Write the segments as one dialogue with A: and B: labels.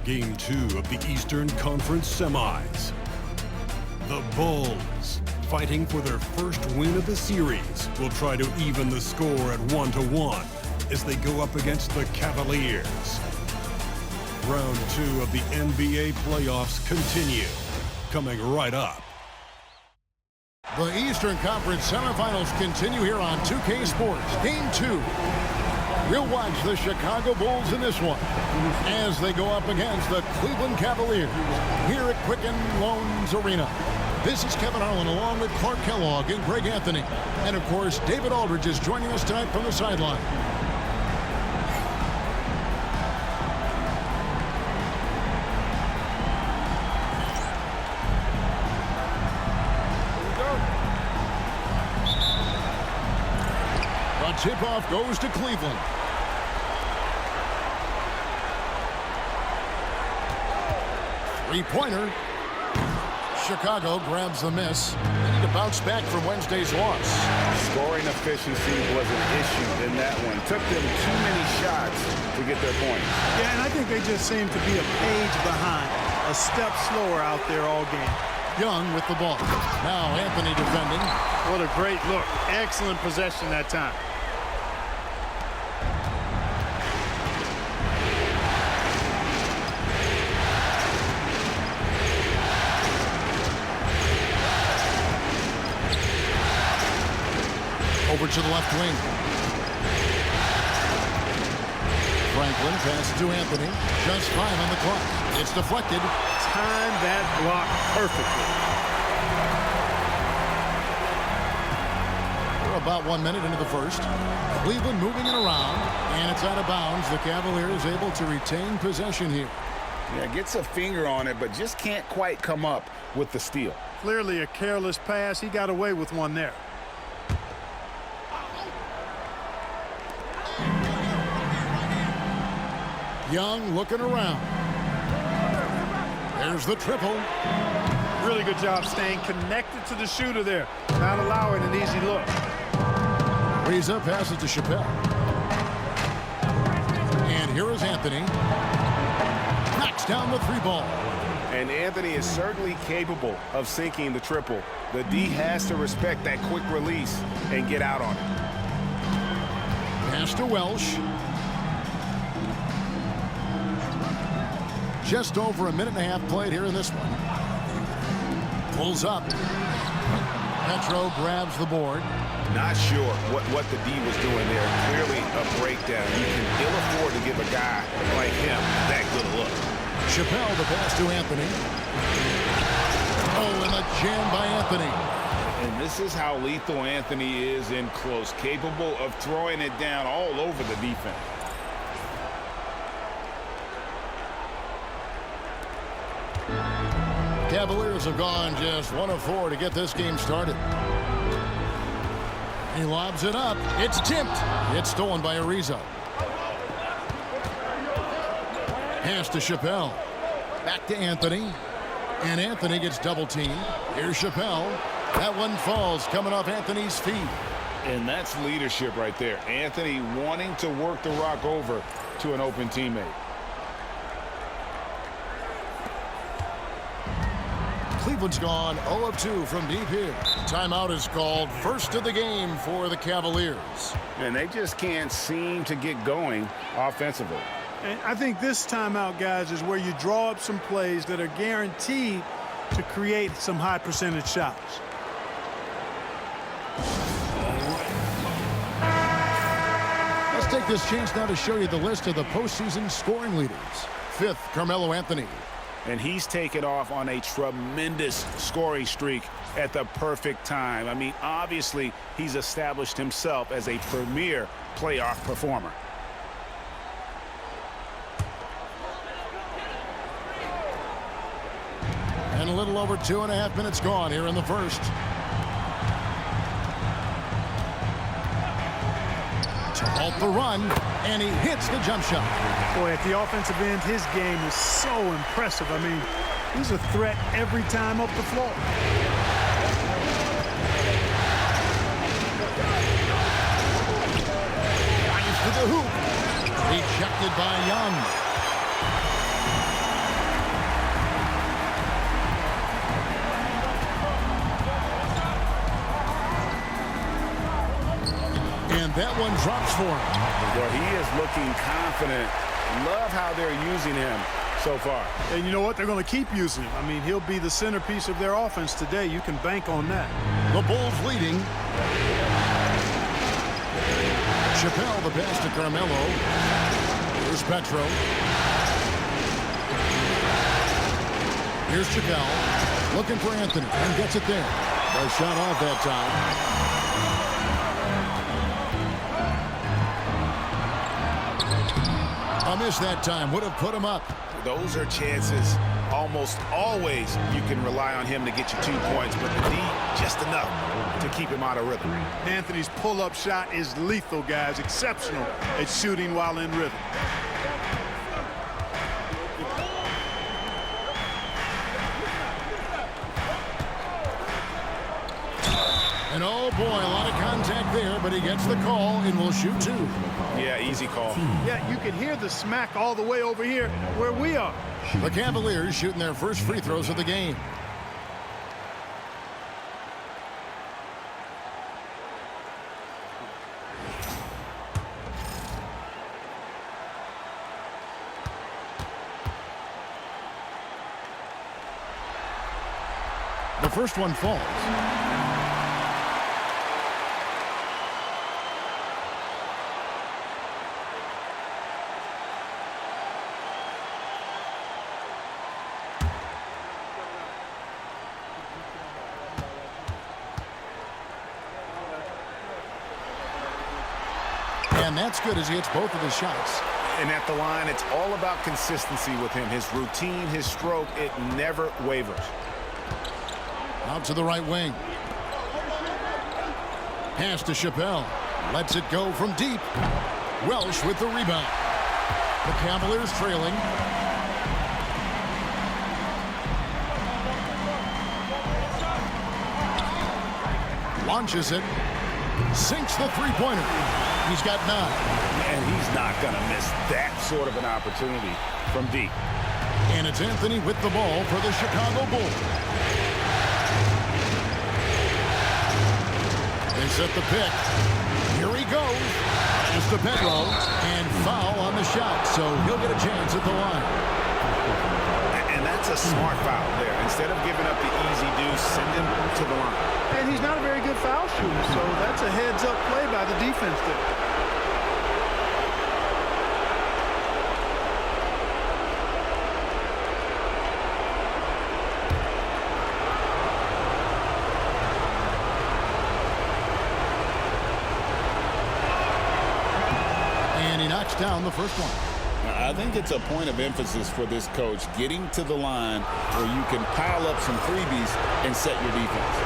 A: Game 2 of the Eastern Conference Semis. The Bulls, fighting for their first win of the series, will try to even the score at 1-1 as they go up against the Cavaliers. Round 2 of the NBA playoffs continue, coming right up.
B: The Eastern Conference semifinals continue here on 2K Sports. Game 2. We'll watch the Chicago Bulls in this one as they go up against the Cleveland Cavaliers here at Quicken Loans Arena. This is Kevin Harlan along with Clark Kellogg and Greg Anthony. And, of course, David Aldridge is joining us tonight from the sideline. The tip-off goes to Cleveland. Three-pointer. Chicago grabs the miss. They need to bounce back from Wednesday's loss.
C: Scoring efficiency was an issue in that one. Took them too many shots to get their points.
D: Yeah, and I think they just seem to be a page behind, a step slower out there all game.
B: Young with the ball. Now Anthony defending.
D: What a great look. Excellent possession that time.
B: Over to the left wing. Franklin passes to Anthony. Just 5 on the clock. It's deflected.
D: Time that block perfectly.
B: We're about 1 minute into the first. Cleveland moving it around, and it's out of bounds. The Cavaliers able to retain possession here.
C: Yeah, gets a finger on it, but just can't quite come up with the steal.
D: Clearly a careless pass. He got away with one there.
B: Young looking around. There's the triple.
D: Really good job staying connected to the shooter there, not allowing an easy look.
B: Reza passes to Chappelle. And here is Anthony. Knocks down the 3-ball.
C: And Anthony is certainly capable of sinking the triple. The D has to respect that quick release and get out on it.
B: Pass to Welsh. Just over 1.5 minutes played here in this one. Pulls up. Petro grabs the board.
C: Not sure what the D was doing there. Clearly a breakdown. You can ill afford to give a guy like him that good a look.
B: Chappelle the pass to Anthony. Oh, and the jam by Anthony.
C: And this is how lethal Anthony is in close. Capable of throwing it down all over the defense.
B: Cavaliers have gone just 1 of 4 to get this game started. He lobs it up. It's tipped. It's stolen by Ariza. Pass to Chappelle. Back to Anthony. And Anthony gets double teamed. Here's Chappelle. That one falls coming off Anthony's feet.
C: And that's leadership right there. Anthony wanting to work the rock over to an open teammate.
B: Cleveland's gone 0 of 2 from deep here. Timeout is called. First of the game for the Cavaliers.
C: And they just can't seem to get going offensively.
D: And I think this timeout, guys, is where you draw up some plays that are guaranteed to create some high percentage shots.
B: Let's take this chance now to show you the list of the postseason scoring leaders. 5th, Carmelo Anthony.
C: And he's taken off on a tremendous scoring streak at the perfect time. I mean, obviously, he's established himself as a premier playoff performer.
B: And a little over 2.5 minutes gone here in the first. To halt the run, and he hits the jump shot.
D: Boy, at the offensive end, his game is so impressive. I mean, he's a threat every time up the floor. Drives to the hoop. Rejected by Young.
B: that one drops for him.
C: Well, he is looking confident. Love how they're using him so far.
D: And you know what? They're going to keep using him. I mean, he'll be the centerpiece of their offense today. You can bank on that.
B: The Bulls leading. Chappelle, the pass to Carmelo. Here's Petro. Here's Chappelle. Looking for Anthony and gets it there. A shot off that time. A miss that time would have put him up.
C: Those are chances. Almost always you can rely on him to get you 2 points, but the D just enough to keep him out of rhythm.
D: Anthony's pull-up shot is lethal, guys. Exceptional at shooting while in rhythm.
B: And oh boy, a lot of contact there, but he gets the call and will shoot 2.
C: Yeah, easy call.
D: Yeah, you can hear the smack all the way over here where we are.
B: The Cavaliers shooting their first free throws of the game. The first one falls. And that's good as he hits both of his shots.
C: And at the line, it's all about consistency with him. His routine, his stroke, it never wavers.
B: Out to the right wing. Pass to Chappelle. Lets it go from deep. Welsh with the rebound. The Cavaliers trailing. Launches it. Sinks the three-pointer. He's got 9.
C: And he's not going to miss that sort of an opportunity from deep.
B: And it's Anthony with the ball for the Chicago Bulls. They set the pick. Here he goes. Pass to Petro. And foul on the shot, so he'll get a chance at the line.
C: And that's a smart foul there. Instead of giving up the easy deuce, send him to the line.
D: And he's not a very good foul shooter, so that's a heads-up play by the defense there.
B: And he knocks down the first one.
E: I think it's a point of emphasis for this coach, getting to the line where you can pile up some freebies and set your defense.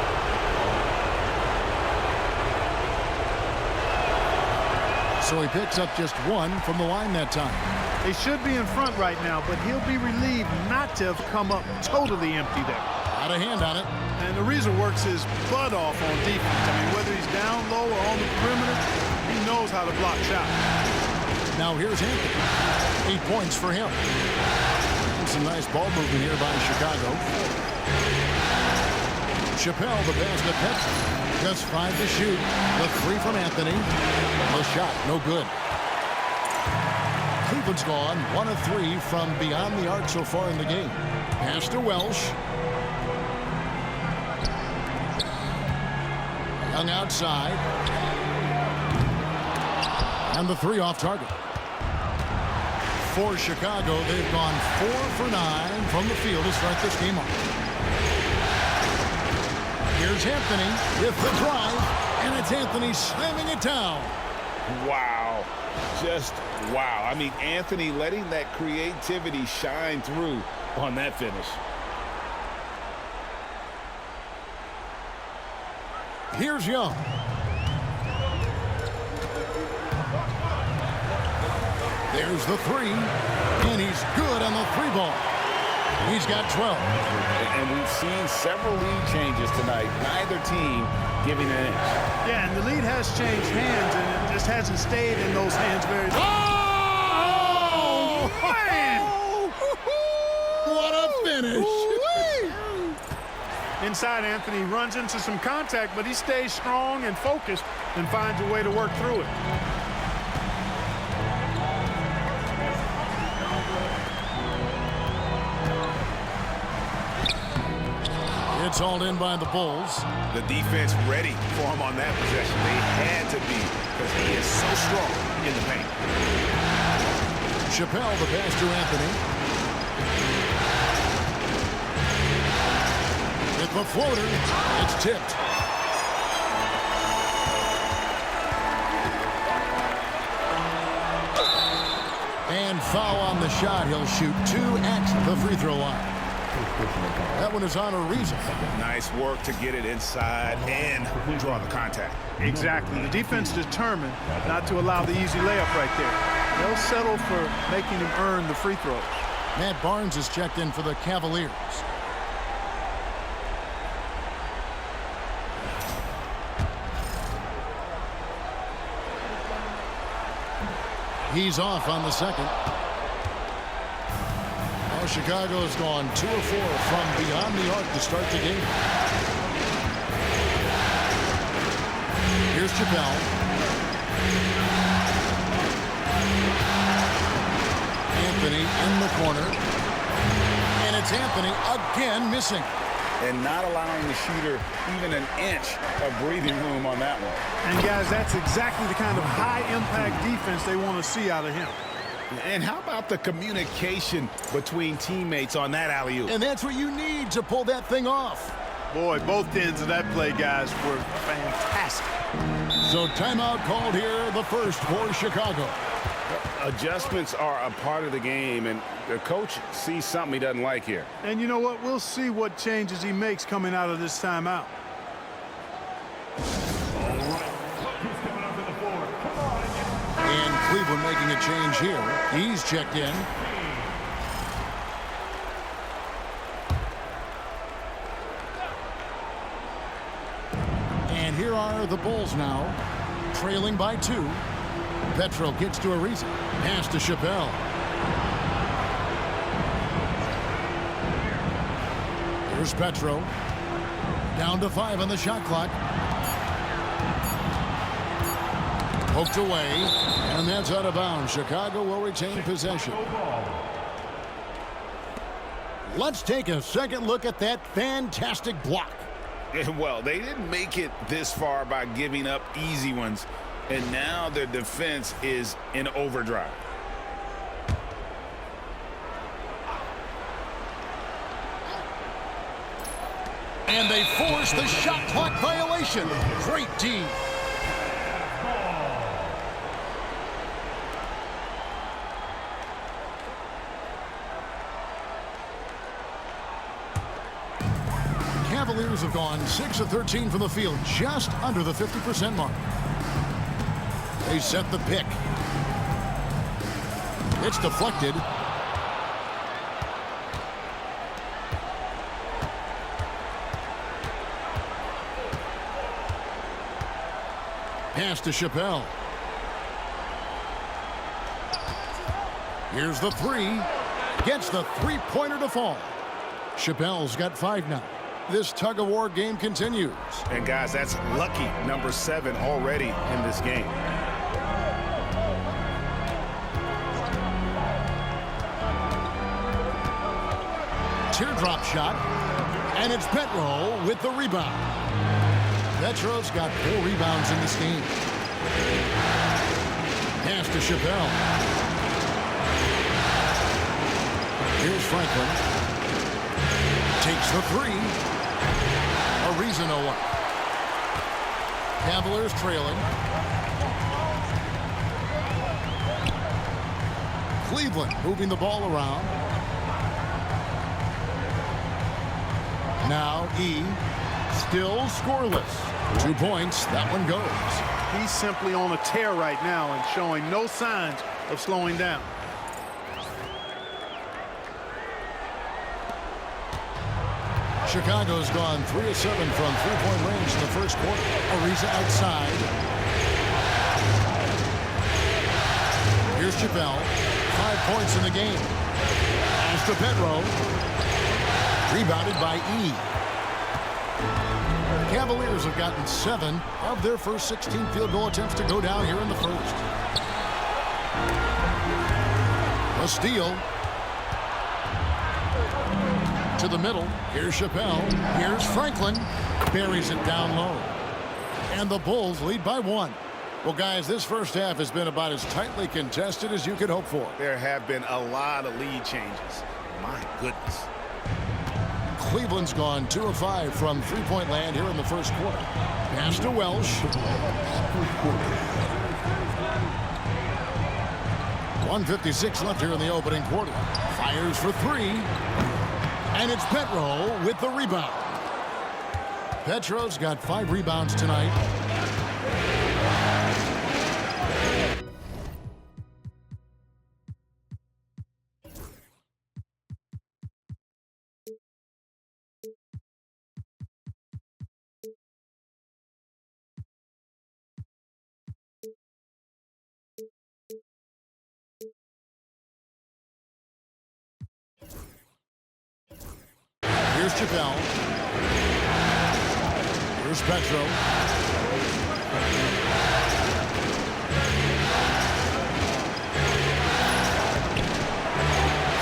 B: So he picks up just 1 from the line that time.
D: They should be in front right now, but he'll be relieved not to have come up totally empty there.
B: Out of hand on it.
D: And the reason works his butt off on defense. I mean, whether he's down low or on the perimeter, he knows how to block shots.
B: Now here's Anthony. 8 points for him. And some nice ball movement here by Chicago. Chappelle, the pass to Petro. Just 5 to shoot. The 3 from Anthony. The shot, no good. Cleveland's gone 1 of 3 from beyond the arc so far in the game. Pass to Welsh. Young outside. And the 3 off target. For Chicago, they've gone 4 for 9 from the field to start this game off. Here's Anthony with the drive, and it's Anthony slamming it down.
C: Wow. Just wow. I mean, Anthony letting that creativity shine through on that finish.
B: Here's Young. There's the 3, and he's good on the 3 ball. He's got 12.
E: And we've seen several lead changes tonight. Neither team giving an inch.
D: Yeah, and the lead has changed hands, and it just hasn't stayed in those hands very long.
B: Oh!
D: Man!
B: What a finish.
D: Inside, Anthony runs into some contact, but he stays strong and focused and finds a way to work through it.
B: It's hauled in by the Bulls.
C: The defense ready for him on that possession. They had to be because he is so strong in the paint.
B: Chappelle, the pass to Anthony. With the floater, it's tipped. And foul on the shot. He'll shoot 2 at the free throw line. That one is on Ariza.
C: Nice work to get it inside and draw the contact.
D: Exactly. The defense determined not to allow the easy layup right there. They'll settle for making him earn the free throws.
B: Matt Barnes is checked in for the Cavaliers. He's off on the second. Chicago's gone 2 of 4 from beyond the arc to start the game. Here's Chappelle. Anthony in the corner. And it's Anthony again missing.
E: And not allowing the shooter even an inch of breathing room on that one.
D: And, guys, that's exactly the kind of high-impact defense they want to see out of him.
C: And how about the communication between teammates on that alley-oop?
B: And that's what you need to pull that thing off.
D: Boy, both ends of that play, guys, were fantastic.
B: So timeout called here, the first for Chicago.
C: Adjustments are a part of the game, and the coach sees something he doesn't like here.
D: And you know what? We'll see what changes he makes coming out of this timeout.
B: And Cleveland making a change here. He's checked in. And here are the Bulls now, trailing by 2. Petro gets to Ariza. Pass to Chappelle. Here's Petro. Down to 5 on the shot clock. Poked away, and that's out of bounds. Chicago will retain possession. Let's take a second look at that fantastic block.
C: Well, they didn't make it this far by giving up easy ones, and now their defense is in overdrive.
B: And they force the shot clock violation. Great D. Cavaliers have gone 6 of 13 from the field, just under the 50% mark. They set the pick. It's deflected. Pass to Chappelle. Here's the 3. Gets the three-pointer to fall. Chappelle's got 5 now. This tug-of-war game continues.
C: And, guys, that's lucky number 7 already in this game.
B: Teardrop shot. And it's Petro with the rebound. Petro's got 4 rebounds in this game. Pass to Chappelle. Here's Franklin. Takes the 3. Ariza no one. Cavaliers trailing. Cleveland moving the ball around. Now E. Still scoreless. 2 points. That one goes.
D: He's simply on a tear right now and showing no signs of slowing down.
B: Chicago's gone 3 of 7 from three-point range in the first quarter. Ariza outside. Here's Chappelle. 5 points in the game. As to Petro. Rebounded by E. Cavaliers have gotten 7 of their first 16 field goal attempts to go down here in the first. A steal. To the middle. Here's Chappelle. Here's Franklin. Buries it down low. And the Bulls lead by 1. Well, guys, this first half has been about as tightly contested as you could hope for.
C: There have been a lot of lead changes. My goodness.
B: Cleveland's gone 2 of 5 from three-point land here in the first quarter. Pass to Welsh. 1:56 left here in the opening quarter. Fires for 3. And it's Petro with the rebound. Petro's got 5 rebounds tonight. Here's Chappelle. Here's Petro.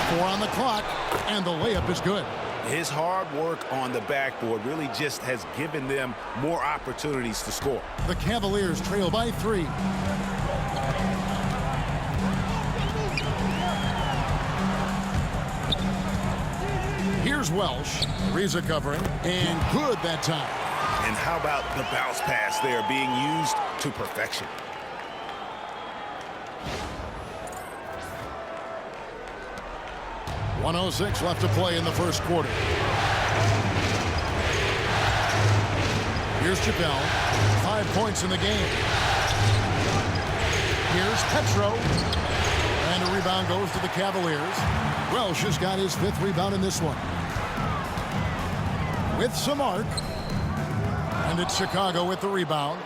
B: Four on the clock, and the layup is good.
C: His hard work on the backboard really just has given them more opportunities to score.
B: The Cavaliers trail by 3. Here's Welsh. Ariza covering, and good that time.
C: And how about the bounce pass there being used to perfection? .106 left to play in the first quarter.
B: Here's Chappelle. 5 points in the game. Here's Petro. And a rebound goes to the Cavaliers. Welsh has got his 5th rebound in this one. With some arc. And it's Chicago with the rebound.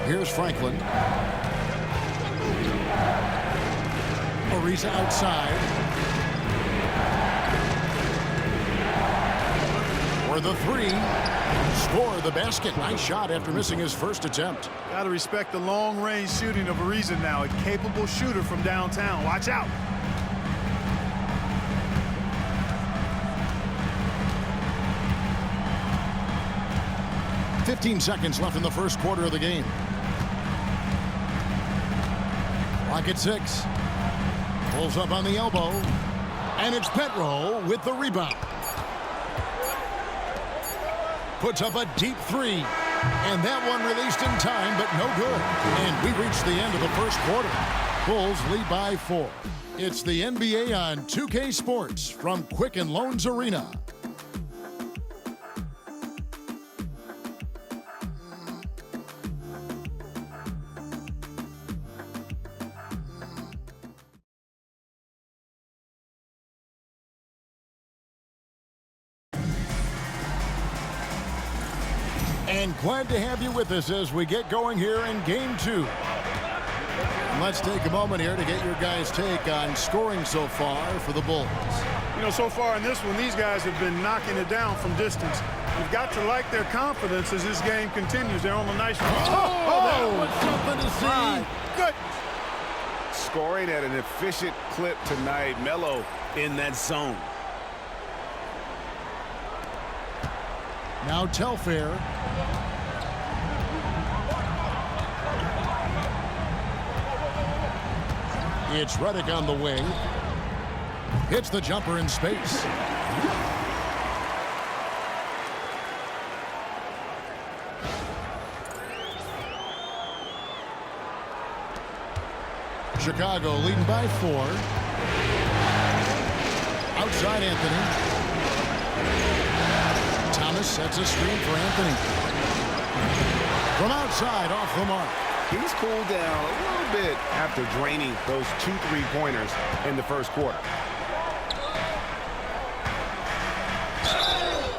B: Here's Franklin. Ariza outside. For the 3. Score the basket. Nice shot after missing his first attempt.
D: Got to respect the long-range shooting of Ariza now. A capable shooter from downtown. Watch out.
B: .15 seconds left in the first quarter of the game. Clock at 6. Pulls up on the elbow. And it's Petro with the rebound. Puts up a deep 3. And that one released in time, but no good. And we reach the end of the first quarter. Bulls lead by 4. It's the NBA on 2K Sports from Quicken Loans Arena. And glad to have you with us as we get going here in Game 2. Let's take a moment here to get your guys' take on scoring so far for the Bulls.
D: You know, so far in this one, these guys have been knocking it down from distance. You've got to like their confidence as this game continues. They're on a nice run.
B: That was something to see.
D: Good.
C: Scoring at an efficient clip tonight. Melo in that zone.
B: Now Telfair. It's Redick on the wing. Hits the jumper in space. Chicago leading by 4. Outside Anthony. Thomas sets a screen for Anthony. From outside, off the mark.
C: He's cooled down a little bit after draining those 2 3-pointers in the first quarter.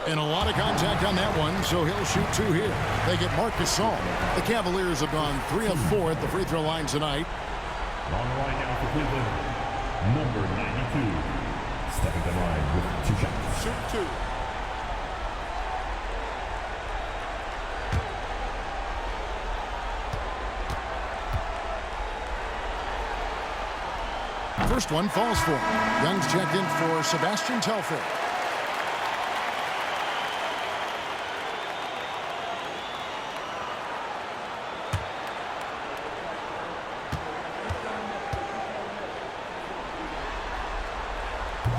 B: And a lot of contact on that one, so he'll shoot 2 here. They get Marc Gasol. The Cavaliers have gone 3 of 4 at the free throw line tonight.
F: On the line now for Cleveland, number 92, Stepping to the line with 2 shots.
B: Shoot 2. First one falls for him. Young's checked in for Sebastian Telfair.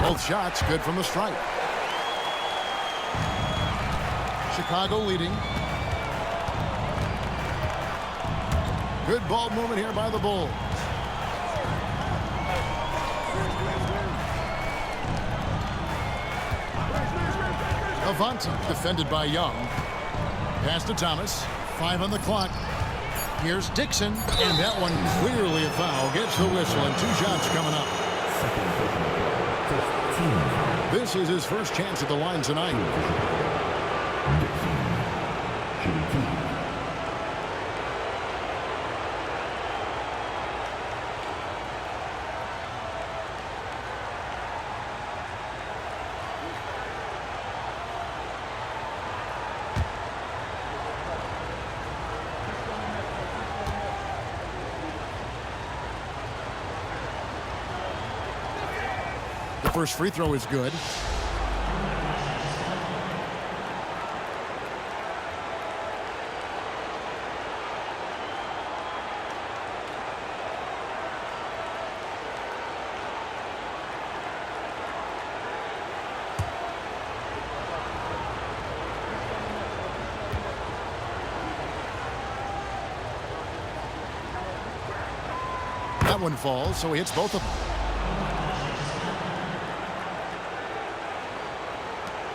B: Both shots good from the stripe. Chicago leading. Good ball movement here by the Bulls. Avanti defended by Young. Pass to Thomas. 5 on the clock. Here's Dixon, and that one clearly a foul. Gets the whistle, and 2 shots coming up. This is his first chance at the line tonight. The first free throw is good. That one falls, so he hits both of them.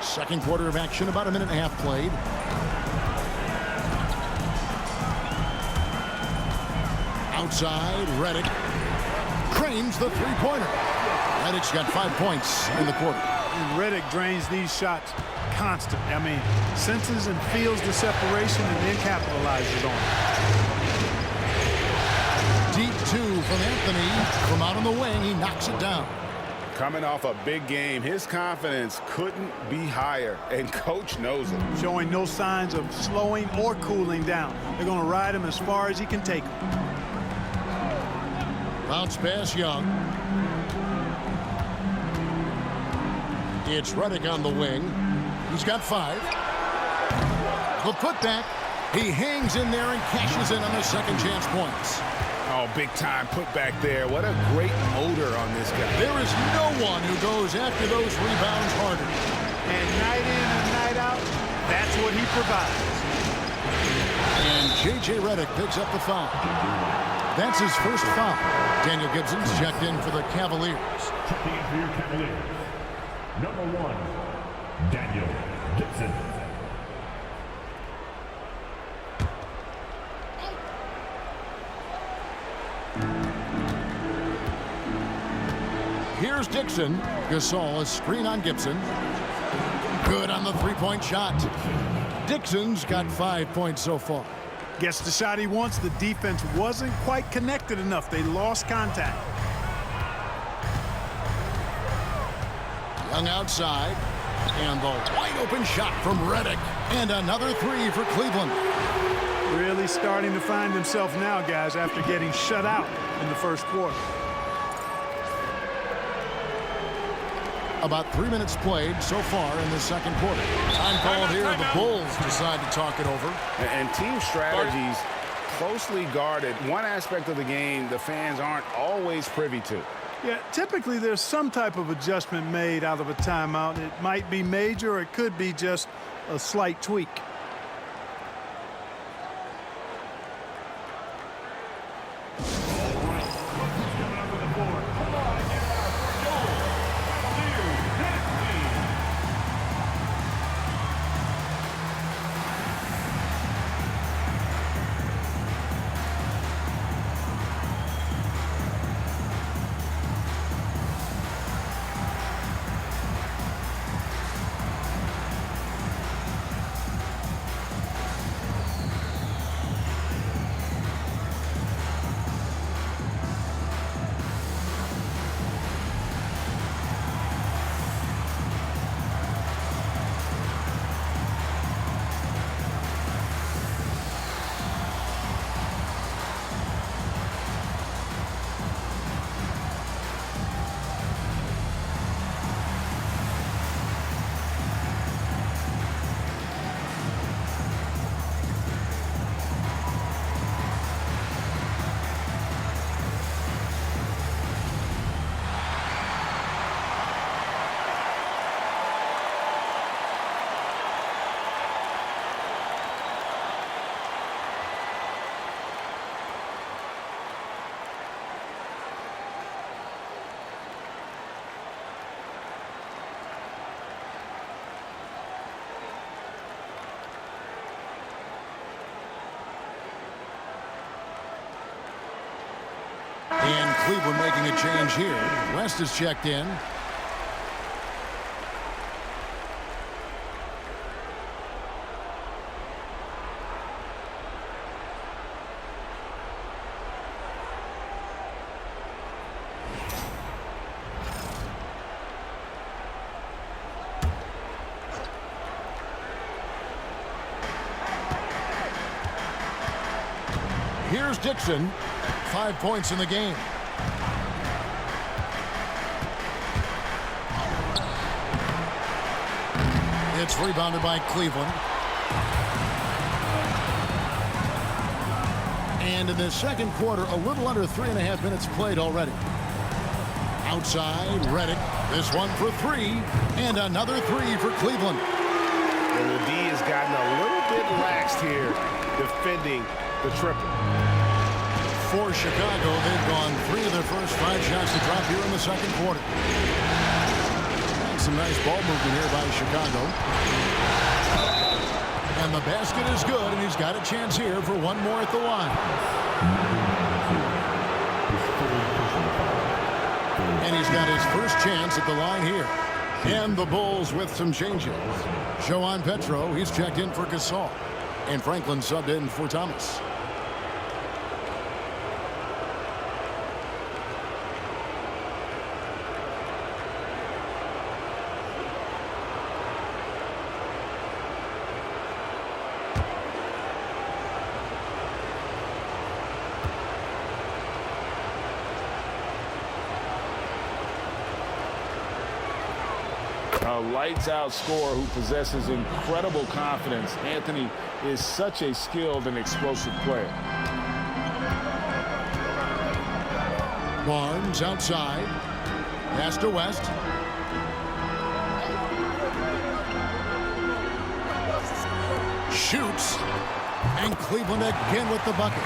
B: Second quarter of action, about a minute and a half played. Outside, Redick cranes the three-pointer. Redick's got 5 points in the quarter.
D: And Redick drains these shots constantly. I mean, senses and feels the separation and then capitalizes on it.
B: Deep 2 from Anthony. From out on the wing, he knocks it down.
C: Coming off a big game, his confidence couldn't be higher, and coach knows it.
D: Showing no signs of slowing or cooling down. They're going to ride him as far as he can take him.
B: Bounce pass, Young. It's Redick on the wing. He's got 5. The putback. He hangs in there and cashes in on the second chance points.
C: Oh, big time put back there. What a great motor on this guy.
B: There is no one who goes after those rebounds harder.
D: And night in and night out, that's what he provides.
B: And J.J. Redick picks up the foul. That's his first foul. Daniel Gibson's checked in for the Cavaliers.
F: Checking in for your Cavaliers. Number 1, Daniel Gibson.
B: Here's Dixon. Gasol, a screen on Gibson. Good on the three-point shot. Dixon's got 5 points so far.
D: Gets the shot he wants. The defense wasn't quite connected enough. They lost contact.
B: Young outside. And the wide-open shot from Redick. And another 3 for Cleveland.
D: Really starting to find himself now, guys, after getting shut out in the first quarter.
B: About 3 minutes played so far in the second quarter. Time called here. The Bulls decide to talk it over.
C: And team strategies closely guarded. One aspect of the game the fans aren't always privy to.
D: Yeah, typically there's some type of adjustment made out of a timeout. It might be major or it could be just a slight tweak.
B: Cleveland making a change here. West is checked in. Here's Dixon. 5 points in the game. It's rebounded by Cleveland. And in the second quarter, a little under 3.5 minutes played already. Outside, Redick. This one for three. And another three for Cleveland.
C: And the D has gotten a little bit laxed here defending the triple.
B: For Chicago, they've gone 3 of their first 5 shots to drop here in the second quarter. And some nice ball movement here by Chicago. And the basket is good, and he's got a chance here for one more at the line. And he's got his first chance at the line here. And the Bulls with some changes. Joan Petro, he's checked in for Gasol. And Franklin subbed in for Thomas.
C: A lights-out scorer who possesses incredible confidence. Anthony is such a skilled and explosive player.
B: Barnes outside. Pass to West. Shoots. And Cleveland again with the bucket.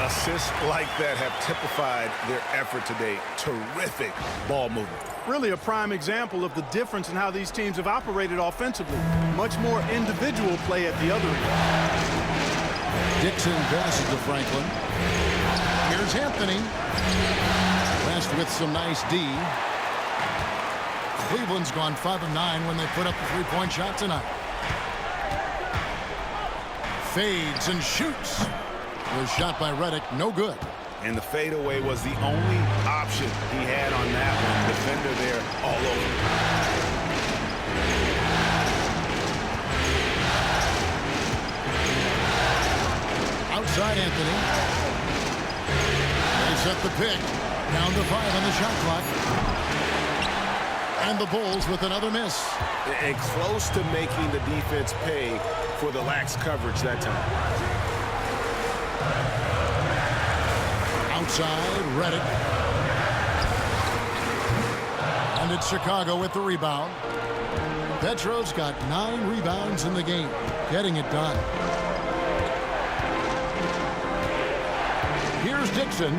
C: Assists like that have typified their effort today. Terrific ball movement.
D: Really a prime example of the difference in how these teams have operated offensively. Much more individual play at the other end.
B: Dixon passes to Franklin. Here's Anthony. West with some nice D. Cleveland's gone 5 of 9 when they put up the three-point shot tonight. Fades and shoots. Was shot by Redick, no good.
C: And the fadeaway was the only option he had on that one. Defender there all over.
B: Outside Anthony. They set the pick. Down to 5 on the shot clock. And the Bulls with another miss.
C: And close to making the defense pay for the lax coverage that time.
B: Outside, Redick. And it's Chicago with the rebound. Petro's got 9 rebounds in the game, getting it done. Here's Dixon.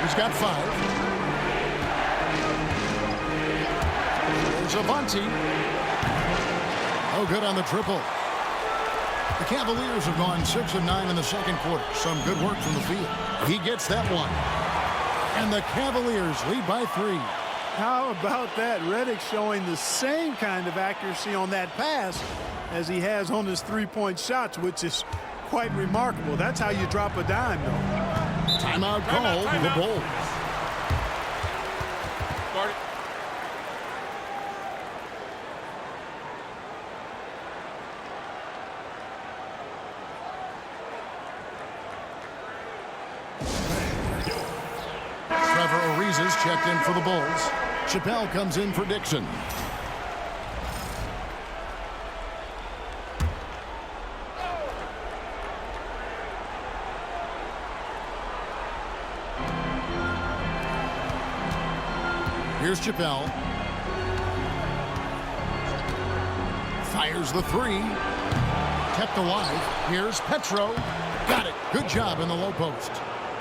B: He's got 5. There's Avanti. Oh, good on the triple. The Cavaliers have gone 6 of 9 in the second quarter. Some good work from the field. He gets that one. And the Cavaliers lead by 3.
D: How about that? Redick showing the same kind of accuracy on that pass as he has on his three-point shots, which is quite remarkable. That's how you drop a dime, though.
B: Timeout called the Bulls. Trevor Ariza's checked in for the Bulls. Chappelle comes in for Dixon. Here's Chappelle. Fires the 3. Kept alive. Here's Petro. Got it. Good job in the low post.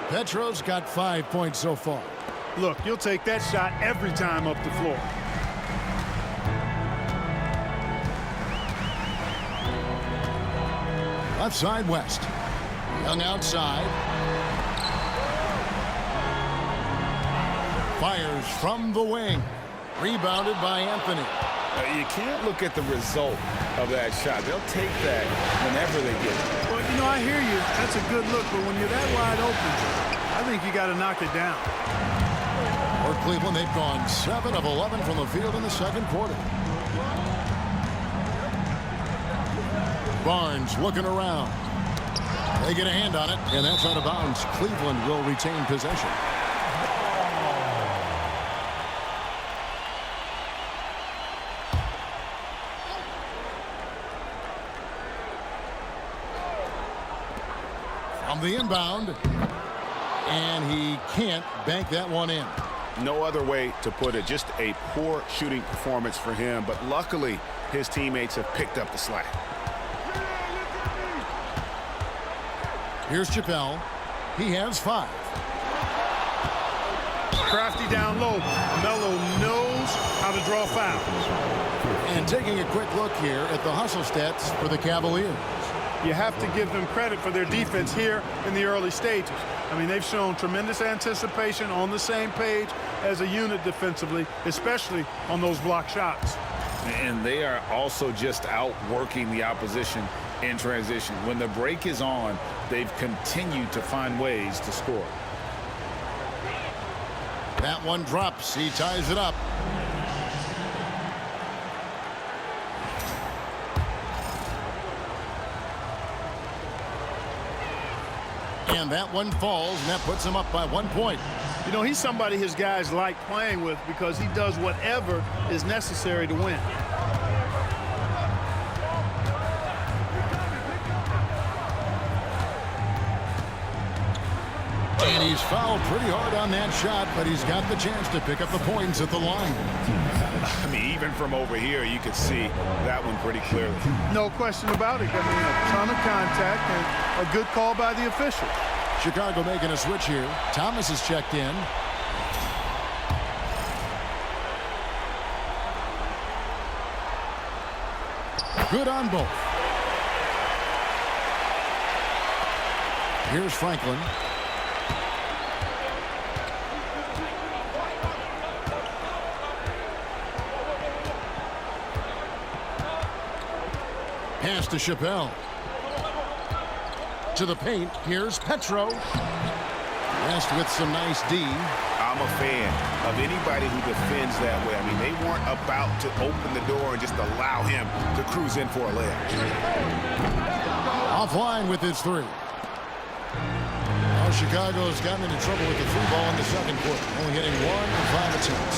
B: Petro's got 5 points so far.
D: Look, you'll take that shot every time up the floor.
B: Left side, West. Young outside. Fires from the wing. Rebounded by Anthony.
E: You can't look at the result of that shot. They'll take that whenever they get it.
D: Well, you know, I hear you. That's a good look, but when you're that wide open, I think you got to knock it down.
B: For Cleveland, they've gone 7 of 11 from the field in the second quarter. Barnes looking around. They get a hand on it, and that's out of bounds. Cleveland will retain possession. From the inbound, and he can't bank that one in.
C: No other way to put it. Just a poor shooting performance for him, but luckily his teammates have picked up the slack.
B: Here's Chappelle. He has 5.
D: Crafty down low. Melo knows how to draw fouls.
B: And taking a quick look here at the hustle stats for the Cavaliers.
D: You have to give them credit for their defense here in the early stages. I mean, they've shown tremendous anticipation, on the same page as a unit defensively, especially on those block shots.
E: And they are also just outworking the opposition in transition. When the break is on, they've continued to find ways to score.
B: That one drops. He ties it up. And that one falls, and that puts him up by 1 point.
D: You know, he's somebody his guys like playing with because he does whatever is necessary to win.
B: And he's fouled pretty hard on that shot, but he's got the chance to pick up the points at the line.
C: I mean, even from over here, you could see that one pretty clearly.
D: No question about it. I mean, a ton of contact and a good call by the official.
B: Chicago making a switch here. Thomas is checked in. Good on both. Here's Franklin. Pass to Chappelle. To the paint. Here's Petro. West with some nice D.
C: I'm a fan of anybody who defends that way. I mean, they weren't about to open the door and just allow him to cruise in for a layup.
B: Offline with his 3. Now Chicago's gotten into trouble with the 3 ball in the second quarter. Only hitting 1 in 5 attempts.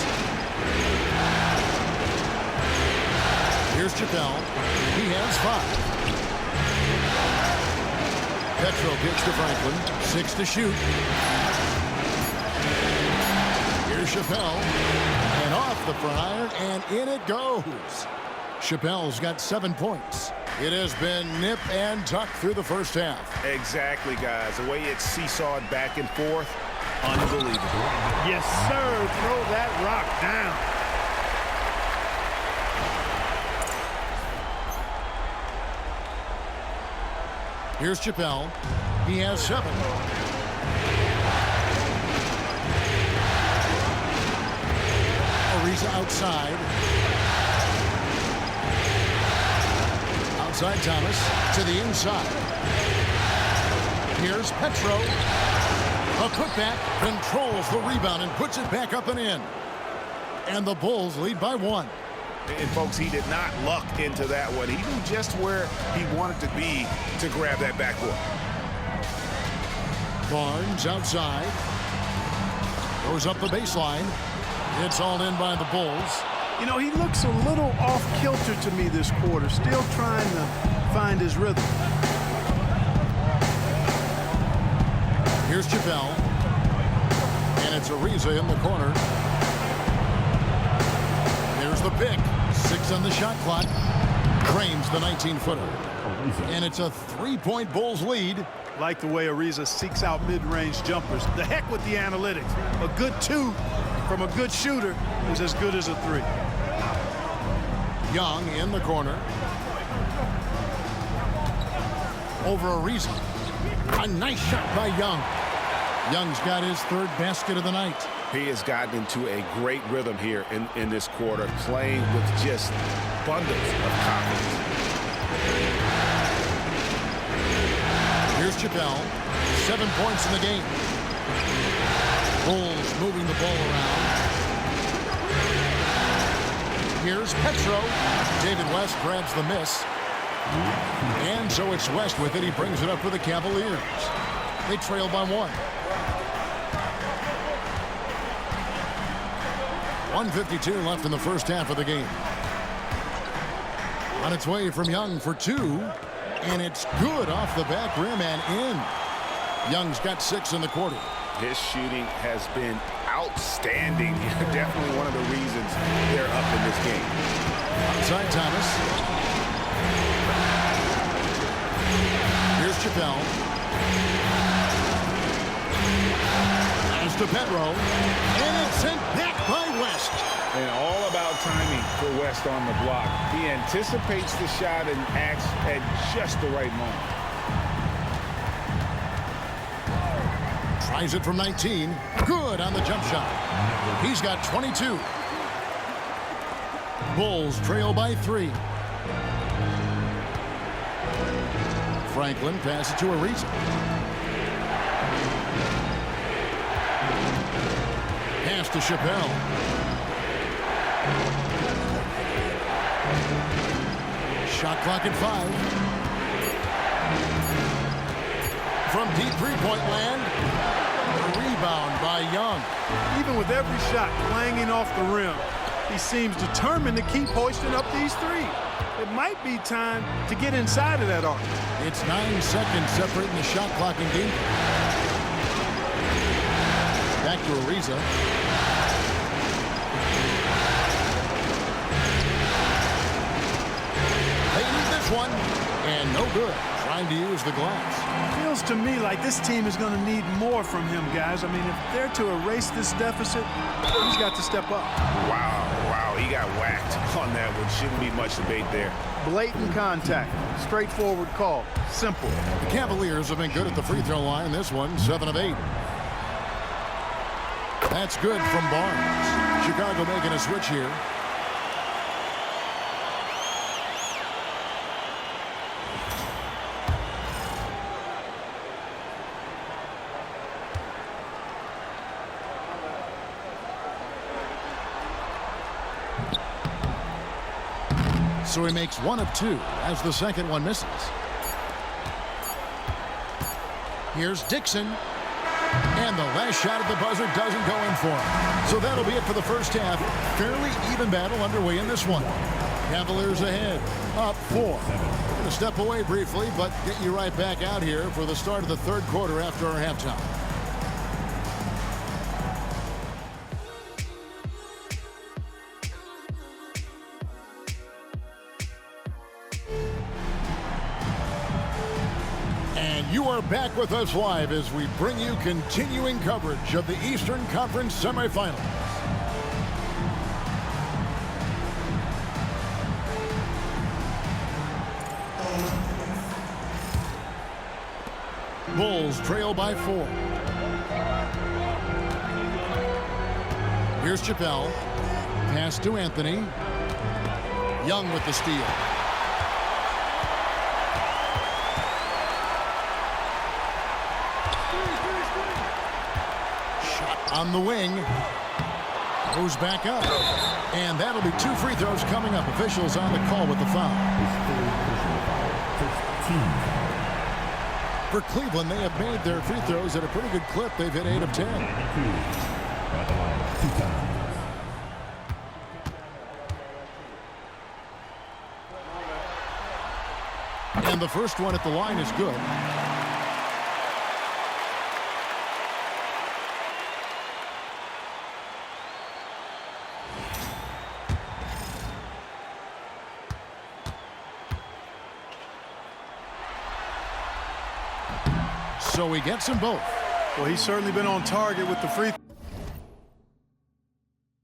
B: Here's Chappelle. He has 5. Petro gets to Franklin. 6 to shoot. Here's Chappelle. And off the front iron, and in it goes. Chappelle's got 7 points. It has been nip and tuck through the first half.
C: Exactly, guys. The way it's seesawed back and forth, unbelievable.
D: Yes, sir. Throw that rock down.
B: Here's Chappelle. He has 7. Ariza outside. Outside Thomas to the inside. Here's Petro. A putback, controls the rebound and puts it back up and in. And the Bulls lead by 1.
C: And, folks, he did not luck into that one. He knew just where he wanted to be to grab that backboard.
B: Barnes outside. Goes up the baseline. It's all in by the Bulls.
D: You know, he looks a little off-kilter to me this quarter. Still trying to find his rhythm.
B: Here's Chappelle. And it's Ariza in the corner. There's the pick. 6 on the shot clock. Cranes the 19-footer. And it's a 3-point Bulls lead.
D: Like the way Ariza seeks out mid-range jumpers. The heck with the analytics. A good 2 from a good shooter is as good as a 3.
B: Young in the corner. Over Ariza. A nice shot by Young. Young's got his third basket of the night.
C: He has gotten into a great rhythm here in this quarter, playing with just bundles of confidence.
B: Here's Chappelle. 7 points in the game. Bulls moving the ball around. Here's Petro. David West grabs the miss. And so it's West with it. He brings it up for the Cavaliers. They trail by 1. 1:52 left in the first half of the game. On its way from Young for 2. And it's good off the back rim and in. Young's got 6 in the quarter.
C: His shooting has been outstanding. Definitely one of the reasons they're up in this game.
B: Outside Thomas. Here's Chappelle. As to Petro. And it's sent back by West.
E: And all about timing for West on the block. He anticipates the shot and acts at just the right moment.
B: Tries it from 19. Good on the jump shot. He's got 22. Bulls trail by 3. Franklin passes to Ariza. Pass to Chappelle. Shot clock at 5. From deep three-point land. A rebound by Young.
D: Even with every shot clanging off the rim, he seems determined to keep hoisting up these threes. It might be time to get inside of that arc.
B: It's 9 seconds separating the shot clock and game. Back to Ariza. They need this one. And no good. Trying to use the glass.
D: Feels to me like this team is going to need more from him, guys. I mean, if they're to erase this deficit, he's got to step up.
C: Wow, he got whacked on that one. Shouldn't be much debate there.
D: Blatant contact. Straightforward call. Simple.
B: The Cavaliers have been good at the free throw line. This one, 7 of 8. That's good from Barnes. Chicago making a switch here. So he makes 1 of 2 as the second one misses. Here's Dixon. And the last shot at the buzzer doesn't go in for him. So that'll be it for the first half. Fairly even battle underway in this one. Cavaliers ahead, up 4. Going to step away briefly, but get you right back out here for the start of the third quarter after our halftime. You are back with us live as we bring you continuing coverage of the Eastern Conference semifinals. Bulls trail by 4. Here's Chappelle. Pass to Anthony. Young with the steal. On the wing, goes back up, and that'll be 2 free throws coming up. Officials on the call with the foul. For Cleveland, they have made their free throws at a pretty good clip. They've hit 8 of 10. And the first one at the line is good. So he gets them both.
D: Well, he's certainly been on target with the free throw.